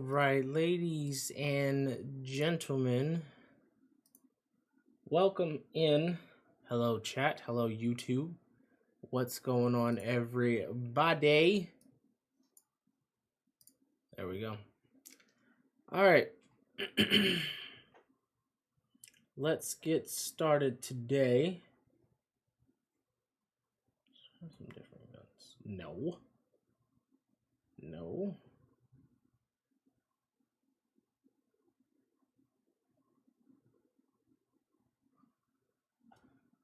right, ladies and gentlemen, welcome in. Hello, chat. Hello, YouTube. What's going on, everybody? There we go. All right. Let's get started today. Some different guns. No. No.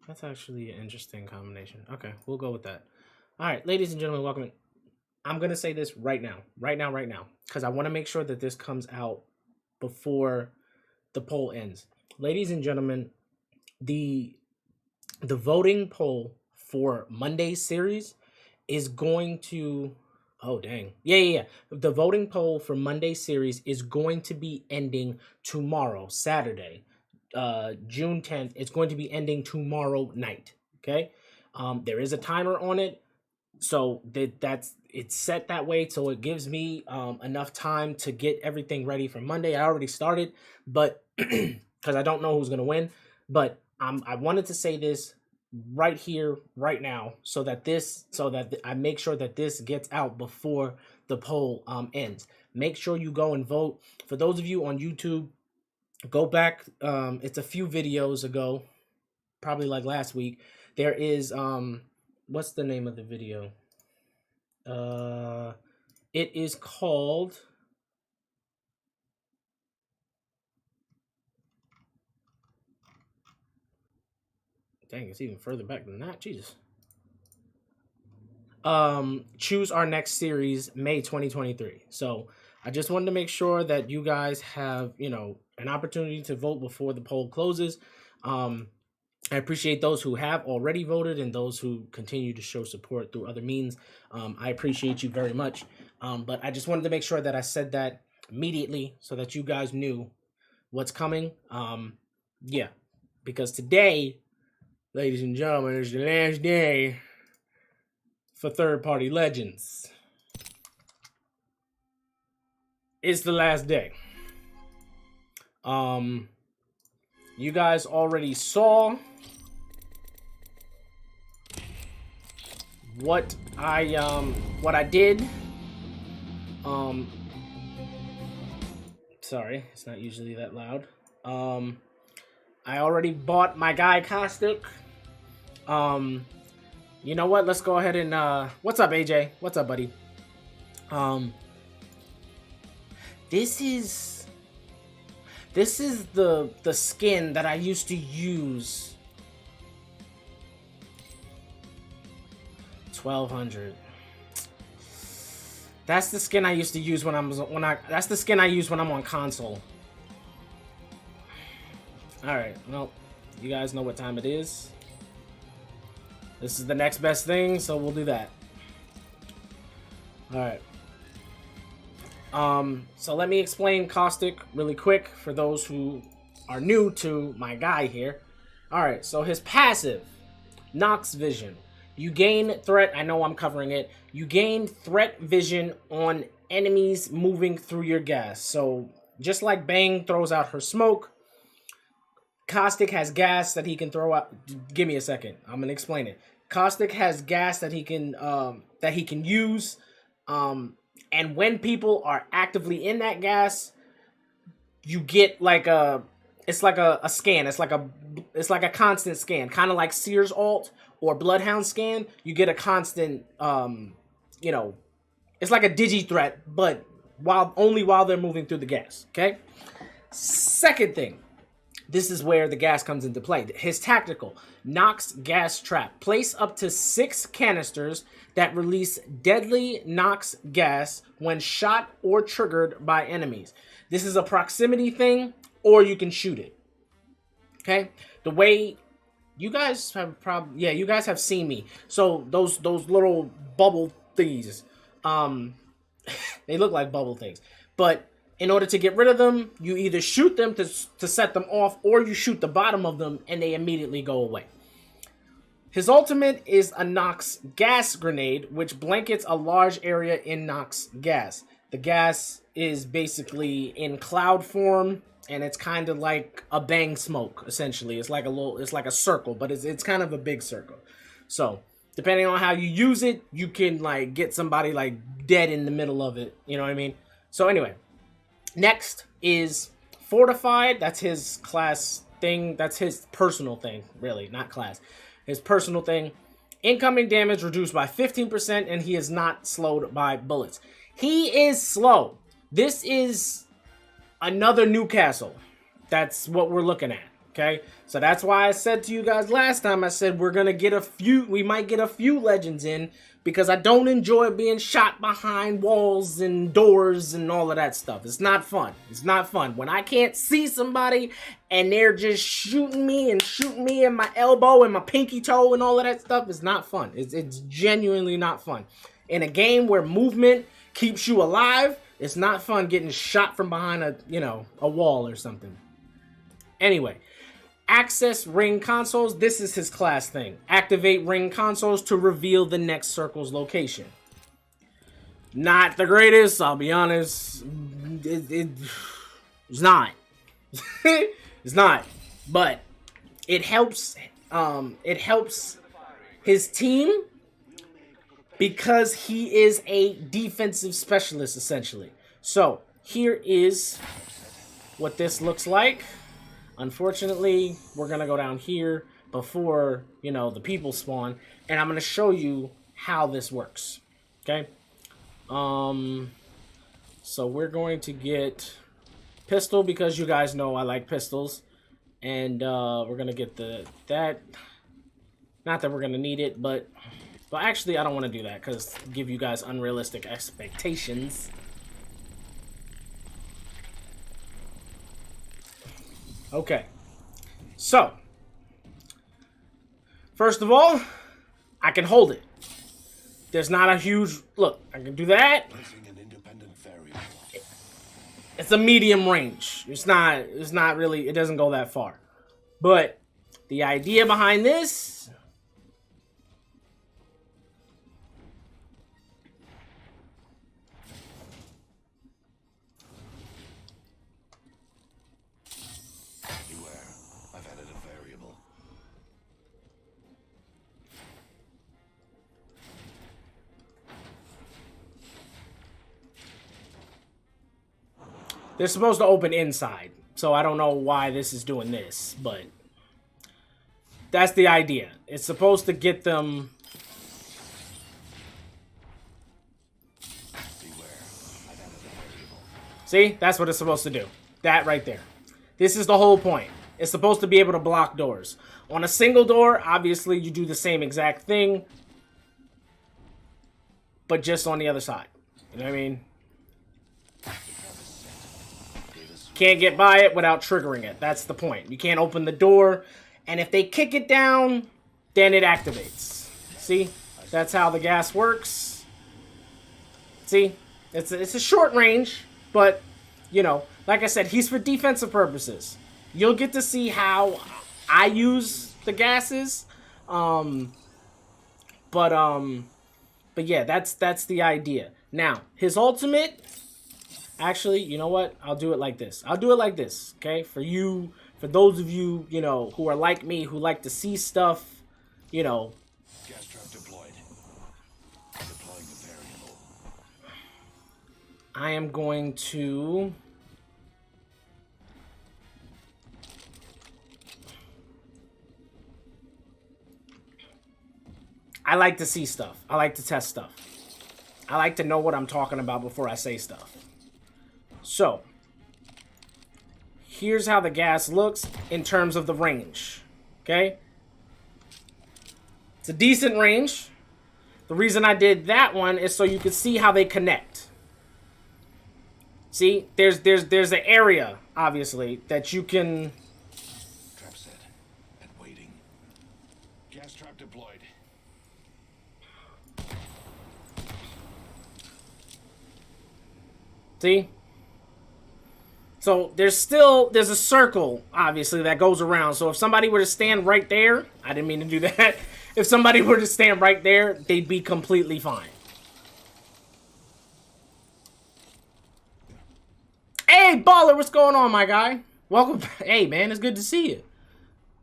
That's actually an interesting combination. Okay, we'll go with that. All right, ladies and gentlemen, welcome in. I'm going to say this right now, because I want to make sure that this comes out before the poll ends. Ladies and gentlemen, the voting poll for Monday's series is going to the voting poll for Monday's series is going to be ending tomorrow, Saturday, June 10th. It's going to be ending tomorrow night. Okay. There is a timer on it, so it's set that way, so it gives me enough time to get everything ready for Monday. I already started, but because I don't know who's gonna win, but I wanted to say this right here, right now, so that I make sure that this gets out before the poll ends. Make sure you go and vote. For those of you on YouTube, go back. It's a few videos ago, probably like last week. There is what's the name of the video? It is called dang, it's even further back than that. Jesus. Choose our next series, May 2023. So I just wanted to make sure that you guys have, an opportunity to vote before the poll closes. I appreciate those who have already voted and those who continue to show support through other means. I appreciate you very much. But I just wanted to make sure that I said that immediately so that you guys knew what's coming. Yeah, because today, ladies and gentlemen, is the last day for third-party legends. It's the last day. You guys already saw what I did. Sorry, it's not usually that loud. I already bought my guy Caustic. You know what? Let's go ahead and what's up, AJ? What's up, buddy? This is the skin that I used to use. 1200. That's the skin I used to use that's the skin I use when I'm on console. All right, well, you guys know what time it is. This is the next best thing, so we'll do that. All right. So let me explain Caustic really quick for those who are new to my guy here. All right, so his passive, Nox Vision. You gain threat, I know I'm covering it. You gain threat vision on enemies moving through your gas. So just like Bang throws out her smoke, Caustic has gas that he can throw out. Give me a second. I'm gonna explain it. Caustic has gas that he can use. And when people are actively in that gas, you get like a scan. It's like a constant scan, kind of like Sears Alt or Bloodhound scan. You get a constant, it's like a digi threat, but while they're moving through the gas. Okay. Second thing, this is where the gas comes into play. His tactical Nox gas trap. Place up to 6 canisters that release deadly Nox gas when shot or triggered by enemies. This is a proximity thing, or you can shoot it. Okay, the way you guys have you guys have seen me. So those little bubble things, they look like bubble things, but in order to get rid of them, you either shoot them to set them off, or you shoot the bottom of them and they immediately go away. His ultimate is a Nox gas grenade, which blankets a large area in Nox gas. The gas is basically in cloud form, and it's kind of like a bang smoke, essentially. It's like a circle, but it's kind of a big circle. So depending on how you use it, you can like get somebody like dead in the middle of it. You know what I mean? So anyway, next is Fortified. That's his class thing. That's his personal thing, really, not class. His personal thing. Incoming damage reduced by 15%, and he is not slowed by bullets. He is slow. This is another Newcastle. That's what we're looking at, okay? So that's why I said to you guys last time, I said we might get a few legends in, because I don't enjoy being shot behind walls and doors and all of that stuff. It's not fun. It's not fun. When I can't see somebody and they're just shooting me in my elbow and my pinky toe and all of that stuff, it's not fun. It's genuinely not fun. In a game where movement keeps you alive, it's not fun getting shot from behind a wall or something. Anyway, access ring consoles. This is his class thing. Activate ring consoles to reveal the next circle's location. Not the greatest, I'll be honest. It's not. It's not. But it helps. It helps his team because he is a defensive specialist, essentially. So here is what this looks like. Unfortunately, we're going to go down here before, the people spawn. And I'm going to show you how this works. Okay? So we're going to get pistol because you guys know I like pistols. And we're going to get that. Not that we're going to need it, but actually I don't want to do that because give you guys unrealistic expectations. Okay, so, first of all, I can hold it. There's not a huge, look, I can do that. It's a medium range. It's not really, it doesn't go that far. But the idea behind this, they're supposed to open inside, so I don't know why this is doing this, but that's the idea. It's supposed to get them. See? That's what it's supposed to do. That right there. This is the whole point. It's supposed to be able to block doors. On a single door, obviously, you do the same exact thing, but just on the other side. You know what I mean? Can't get by it without triggering it. That's the point. You can't open the door, and if they kick it down, then it activates. See? That's how the gas works. See? It's a short range, but, like I said, he's for defensive purposes. You'll get to see how I use the gases. But yeah, that's the idea. Now, his ultimate. Actually, you know what? I'll do it like this. Okay? For those of you, who are like me, who like to see stuff, Gas trap deployed. Deploying the variable. I am going to I like to see stuff. I like to test stuff. I like to know what I'm talking about before I say stuff. So, here's how the gas looks in terms of the range, okay? It's a decent range. The reason I did that one is so you could see how they connect. See, there's an area, obviously, that you can... Trap set and waiting. Gas trap deployed. See? So there's a circle, obviously, that goes around. So if somebody were to stand right there, I didn't mean to do that. If somebody were to stand right there, they'd be completely fine. Hey, Baller, what's going on, my guy? Welcome. Hey, man, it's good to see you.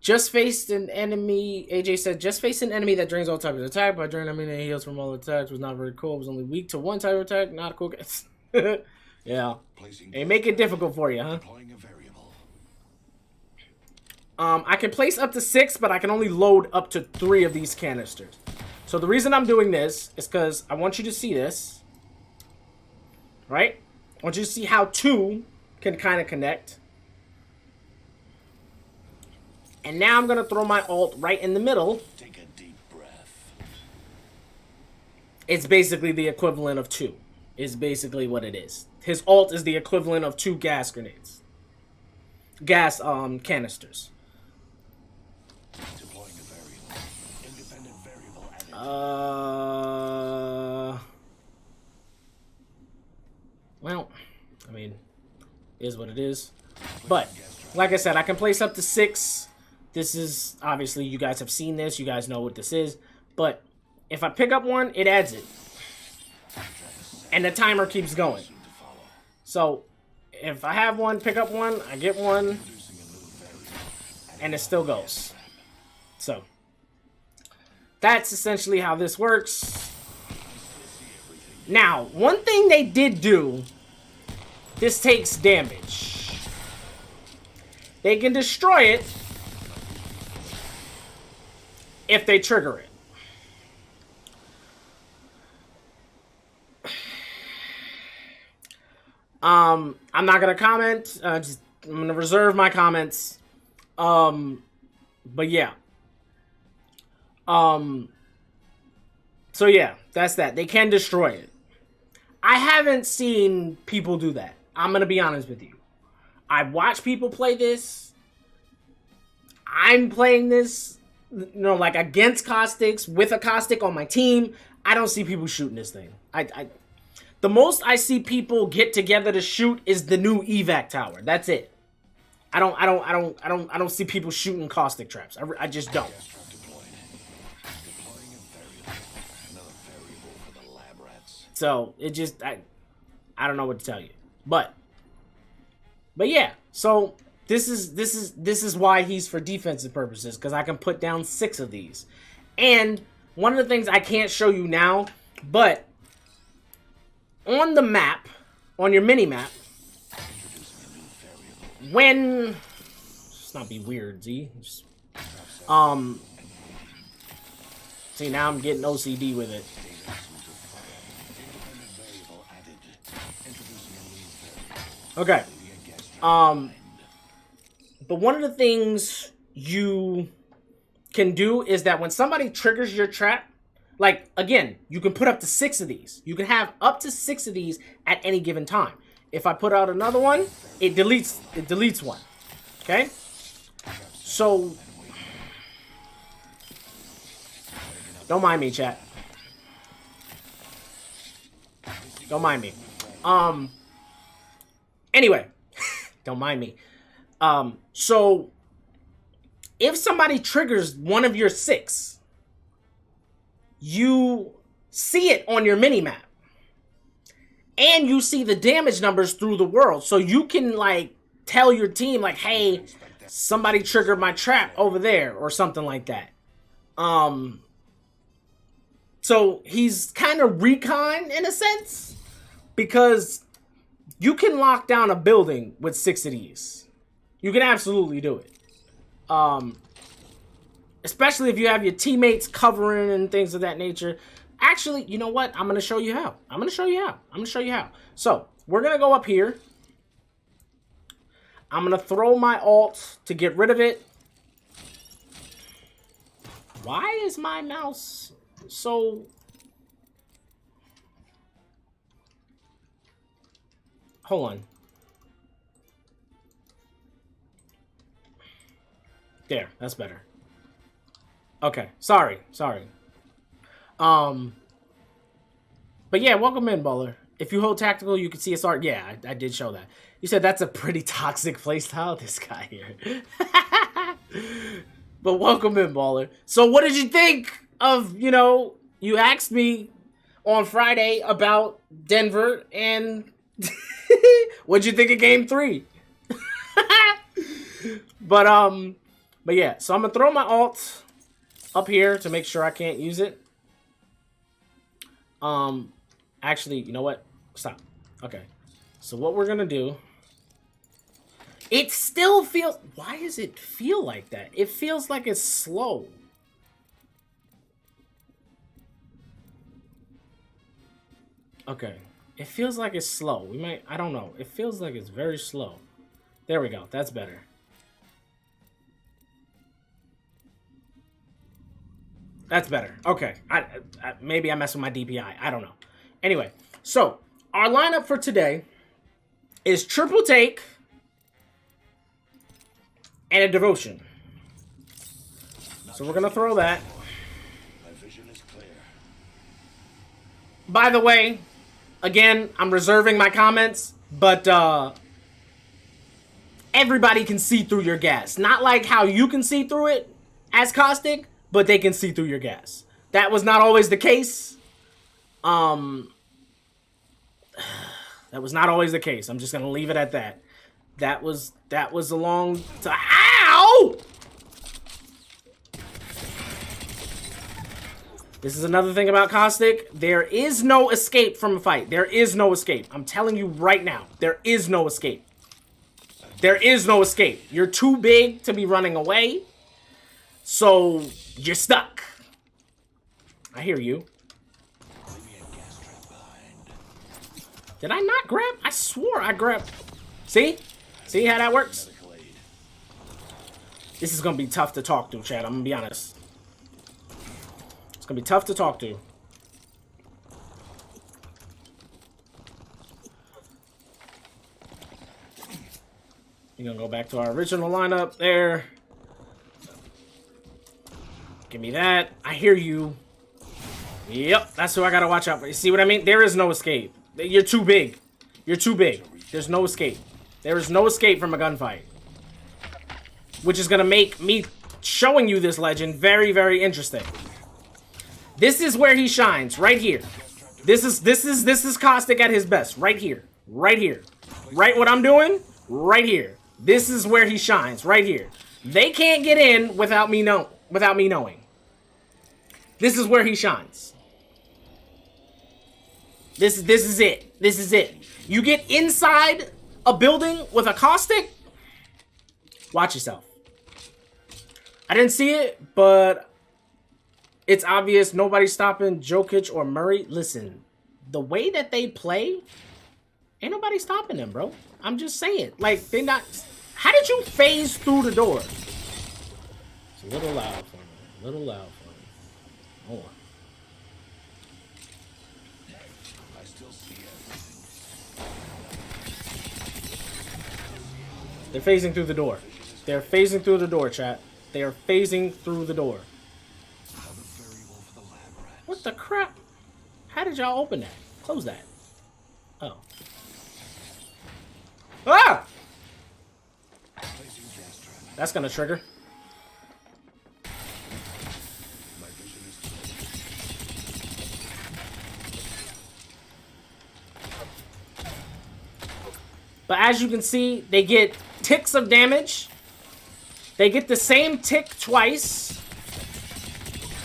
Just faced an enemy. AJ said, just faced an enemy that drains all types of attack. By draining enemy that heals from all attacks was not very cool. It was only weak to one type of attack. Not a cool guess. Yeah. They make it difficult for you, huh? I can place up to 6, but I can only load up to 3 of these canisters. So the reason I'm doing this is because I want you to see this. Right? I want you to see how 2 can kind of connect. And now I'm going to throw my ult right in the middle. Take a deep breath. It's basically the equivalent of 2. Is basically what it is. His ult is the equivalent of 2 gas grenades. Gas canisters. Deploying a variable. Independent variable added. Well, I mean, is what it is. But like I said, I can place up to 6. This is, obviously, you guys have seen this. You guys know what this is. But if I pick up one, it adds it. And the timer keeps going. So, if I have one, pick up one, I get one. And it still goes. So, that's essentially how this works. Now, one thing they did do, this takes damage. They can destroy it if they trigger it. I'm not gonna comment. I'm gonna reserve my comments. But yeah. So yeah, that's that. They can destroy it. I haven't seen people do that. I'm gonna be honest with you. I watch people play this. I'm playing this, you know, like against caustics, with a caustic on my team. I don't see people shooting this thing. The most I see people get together to shoot is the new evac tower. That's it. I don't see people shooting caustic traps. I just don't. So it just I don't know what to tell you. But yeah. So this is why he's for defensive purposes, because I can put down 6 of these. And one of the things I can't show you now, but on the map, on your mini map, when let's not be weird, Z. Just, see, now I'm getting OCD with it. Okay. But one of the things you can do is that when somebody triggers your trap, like, again, you can put up to 6 of these. You can have up to 6 of these at any given time. If I put out another one, it deletes one. Okay? So, don't mind me, chat. Don't mind me. Anyway, don't mind me. So, if somebody triggers one of your 6, you see it on your mini-map. And you see the damage numbers through the world. So you can, like, tell your team, like, hey, somebody triggered my trap over there, or something like that. So he's kind of recon, in a sense, because you can lock down a building with 6 of these. You can absolutely do it. Especially if you have your teammates covering and things of that nature. Actually, you know what? I'm going to show you how. So, we're going to go up here. I'm going to throw my ult to get rid of it. Why is my mouse so... Hold on. There, that's better. Okay, sorry. But yeah, welcome in, Baller. If you hold tactical, you can see us art. Yeah, I did show that. You said that's a pretty toxic playstyle, this guy here. But welcome in, Baller. So what did you think of, you asked me on Friday about Denver, and What'd you think of game 3? But yeah, so I'm gonna throw my alt up here to make sure I can't use it. Actually, you know what? Stop. Okay. So what we're gonna do, it still feels, why does it feel like that? It feels like it's slow. Okay. It feels like it's slow. We might, I don't know. It feels like it's very slow. There we go. That's better. That's better. Okay. Maybe I messed with my DPI. I don't know. Anyway, so our lineup for today is triple take and a devotion. So we're going to throw that. My vision is clear. By the way, again, I'm reserving my comments, but everybody can see through your gas. Not like how you can see through it as Caustic, but they can see through your gas. That was not always the case. That was not always the case. I'm just gonna leave it at that. That was a long time. Ow! This is another thing about Caustic. There is no escape from a fight. There is no escape. I'm telling you right now. There is no escape. There is no escape. You're too big to be running away. So you're stuck. I hear you. Did I not grab? I swore I grabbed. See? See how that works? This is going to be tough to talk to, Chad. I'm going to be honest. It's going to be tough to talk to. We're going to go back to our original lineup there. Give me that. I hear you. Yep, that's who I got to watch out for. You see what I mean? There is no escape. You're too big. You're too big. There's no escape. There is no escape from a gunfight. Which is going to make me showing you this legend very, very interesting. This is where he shines, right here. This is Caustic at his best, right here. Right here. Right what I'm doing? Right here. This is where he shines, right here. They can't get in without me knowing. This is where he shines. This is it. This is it. You get inside a building with a Caustic, watch yourself. I didn't see it, but it's obvious nobody's stopping Jokic or Murray. Listen, the way that they play, ain't nobody stopping them, bro. I'm just saying. Like, they're not... How did you phase through the door? It's a little loud for me. A little loud for me. Hold on. I still see it. They're phasing through the door. They're phasing through the door, chat. They are phasing through the door. What the crap? How did y'all open that? Close that. Oh. Ah! That's gonna trigger. But as you can see, they get ticks of damage. They get the same tick twice.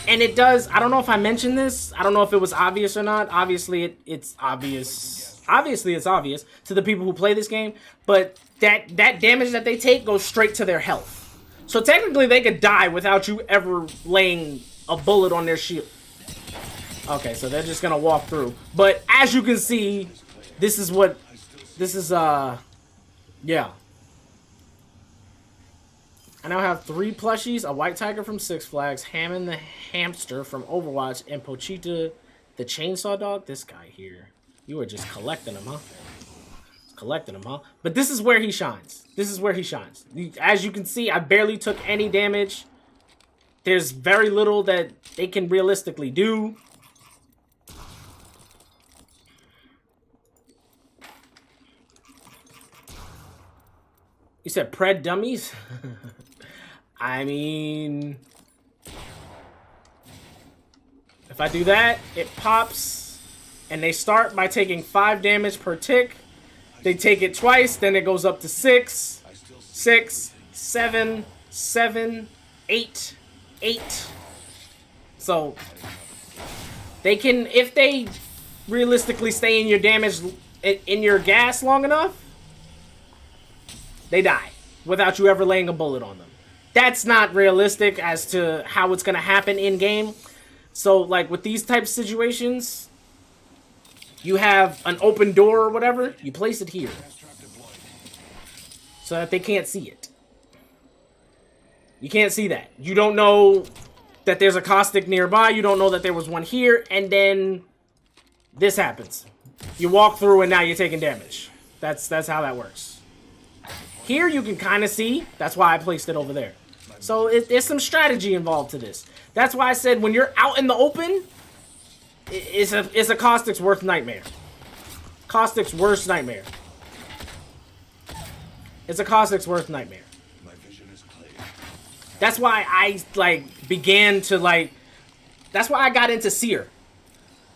And it does, I don't know if I mentioned this. I don't know if it was obvious or not. Obviously, it's obvious. Obviously, it's obvious to the people who play this game. But that damage that they take goes straight to their health. So technically, they could die without you ever laying a bullet on their shield. Okay, so they're just going to walk through. But as you can see, this is, yeah. I now have 3 plushies, a white tiger from Six Flags, Hammond the hamster from Overwatch, and Pochita the chainsaw dog. This guy here. You are just collecting them, huh? Collecting them, huh? But this is where he shines. This is where he shines. As you can see, I barely took any damage. There's very little that they can realistically do. You said pred dummies? I mean, if I do that, it pops, and they start by taking 5 damage per tick. They take it twice, then it goes up to 6, I still see 6, 7, 7, 8, 8. So they can, if they realistically stay in your damage, in your gas long enough, they die without you ever laying a bullet on them. That's not realistic as to how it's going to happen in game. So, like, with these types of situations, you have an open door or whatever, you place it here so that they can't see it. You can't see that. You don't know that there's a caustic nearby. You don't know that there was one here, and then this happens. You walk through, and now you're taking damage. That's how that works. Here, you can kind of see. That's why I placed it over there. So, there's some strategy involved to this. That's why I said when you're out in the open, it's a caustic's worst nightmare. Caustic's worst nightmare. It's a caustic's worst nightmare. my vision is clear. That's why I began to that's why I got into Seer.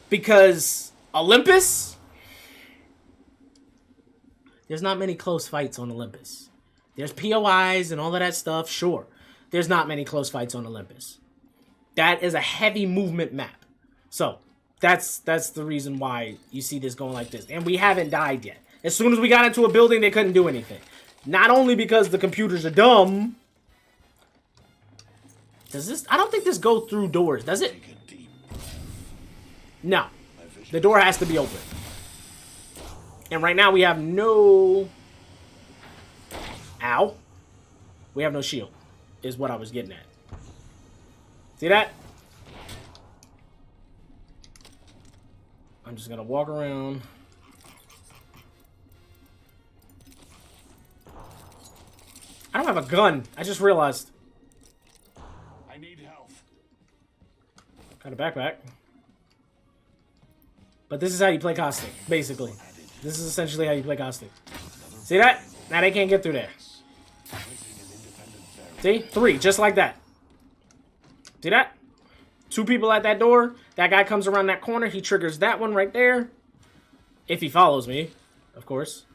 Because Olympus, there's not many close fights on Olympus. There's POIs and all of that stuff, sure. There's not many close fights on Olympus. That is a heavy movement map. So, that's the reason why you see this going like this. And we haven't died yet. As soon as we got into a building, they couldn't do anything. Not only because the computers are dumb. Does this... I don't think this goes through doors, does it? Take a deep breath. No. The door has to be open. And right now we have no... Ow. We have no shield, is what I was getting at. See that? I'm just gonna walk around. I don't have a gun. I just realized. I need health. Got a backpack. But this is how you play Caustic, basically. This is essentially how you play Caustic. See that? Now they can't get through there. See? 3, just like that. See that? 2 people at that door. That guy comes around that corner. He triggers that one right there. If he follows me, of course.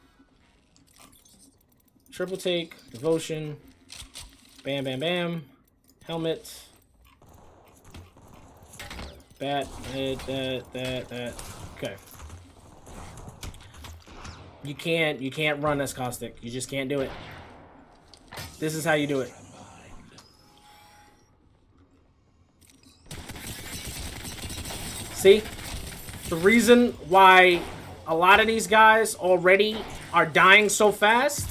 Triple take, devotion. Bam, bam, bam. Helmet. Bat, that. Okay. You can't run as Caustic. You just can't do it. This is how you do it. See? The reason why a lot of these guys already are dying so fast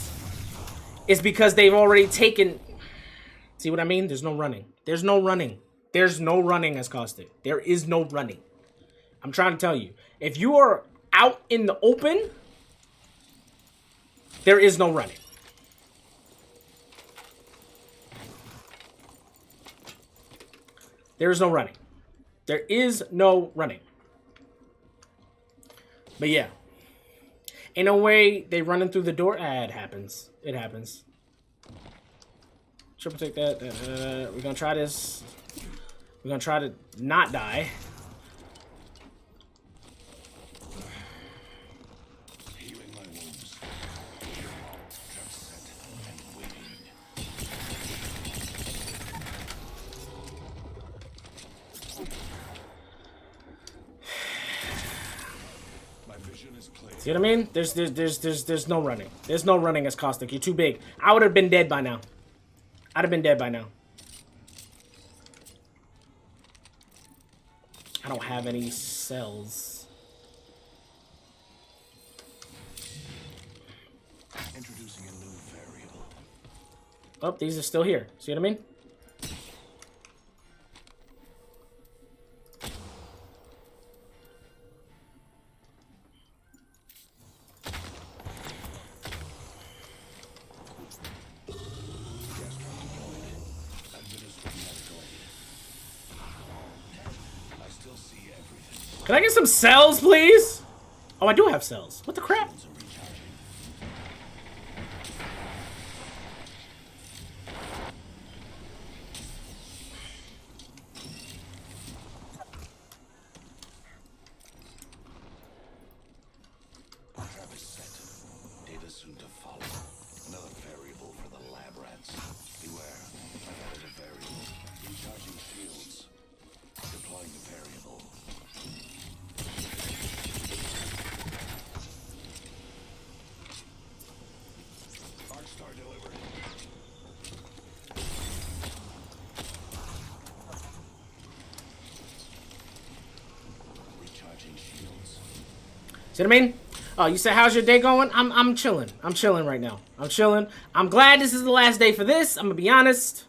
is because they've already taken... See what I mean? There's no running. There's no running. There's no running as Caustic. There is no running. I'm trying to tell you. If you are out in the open, there is no running. There is no running. There is no running. But yeah. In a way, they running through the door. Ah, it happens. It happens. Triple take that. We're going to try this. We're going to try to not die. Healing my wounds. Just set and waiting. My vision is clear. See what I mean? There's no running. There's no running as Caustic. You're too big. I would have been dead by now. I'd have been dead by now. I don't have any cells. Introducing a new variable. Oh, these are still here. See what I mean? I still see everything. Can I get some cells, please? Oh, I do have cells. What the crap? Shields are recharging. Trap is set. See what I mean? Oh, you said, how's your day going? I'm chilling. I'm chilling right now. I'm chilling. I'm glad this is the last day for this. I'm gonna be honest.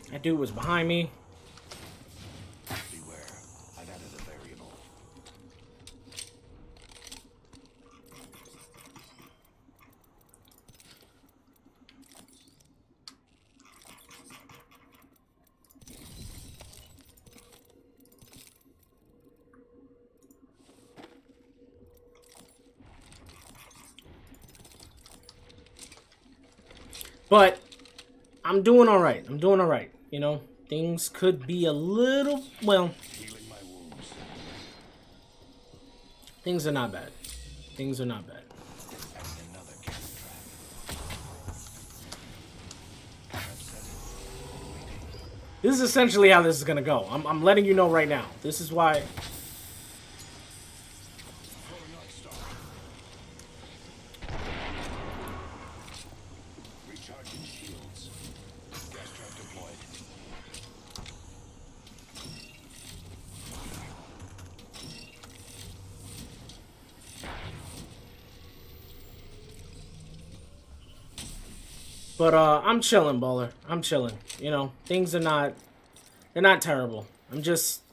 That dude was behind me. Beware. I've added a variable. But I'm doing all right. I'm doing all right. You know, things could be a little, well, Healing my wounds. things are not bad. Things are not bad. And another cat trap. Trap set. Waiting. This is essentially how this is gonna go. I'm letting you know right now. This is why. Throwing Night Star. Recharging shields. Gas trap deployed. But I'm chilling, baller. I'm chilling. You know, things are not, they're not terrible. I'm just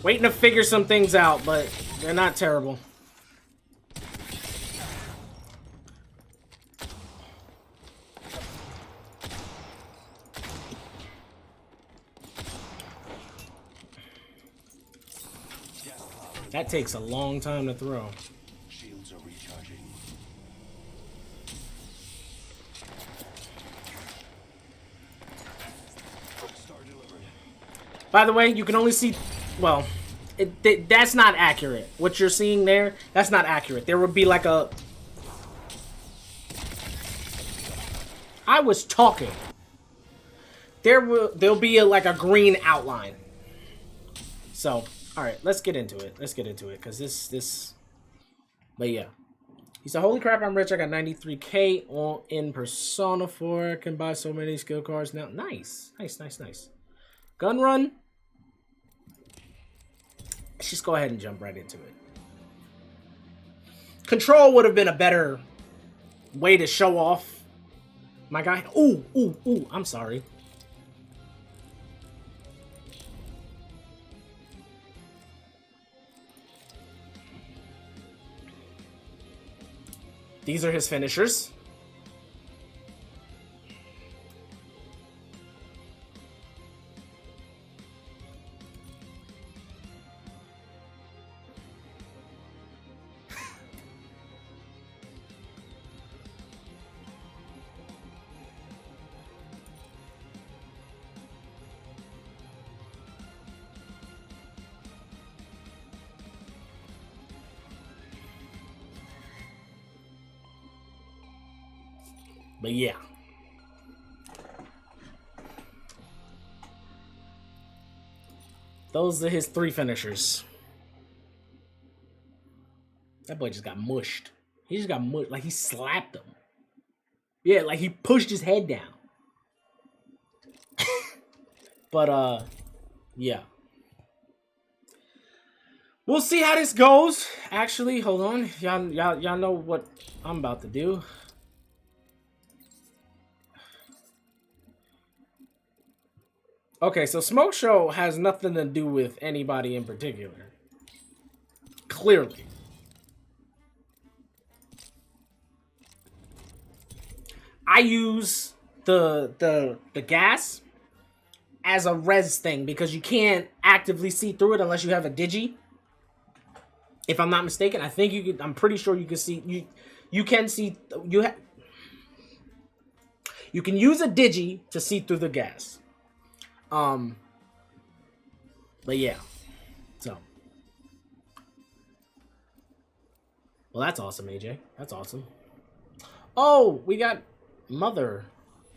waiting to figure some things out, but they're not terrible. Gas cloud. That takes a long time to throw. Shields are recharging. Star delivered. By the way, you can only see, well, that's not accurate. What you're seeing there, that's not accurate. There would be like a, I was talking. There'll be like a green outline. So, all right, let's get into it. Let's get into it, cause this. But yeah, he said, "Holy crap, I'm rich. I got 93K on in Persona 4. I can buy so many skill cards now. Nice, nice, nice, nice. Gun run. Let's just go ahead and jump right into it. Control would have been a better way to show off my guy. Ooh, ooh, ooh. I'm sorry. These are his finishers. But yeah. Those are his 3 finishers. That boy just got mushed. He just got mushed. Like he slapped him. Yeah, like he pushed his head down. But yeah. We'll see how this goes. Actually, hold on. Y'all know what I'm about to do. Okay, so Smoke Show has nothing to do with anybody in particular. Clearly. I use the gas as a res thing because you can't actively see through it unless you have a digi. If I'm not mistaken, I think you can, I'm pretty sure you can see you can see you can use a digi to see through the gas. But yeah, so. Well, that's awesome, AJ. That's awesome. Oh, we got Mother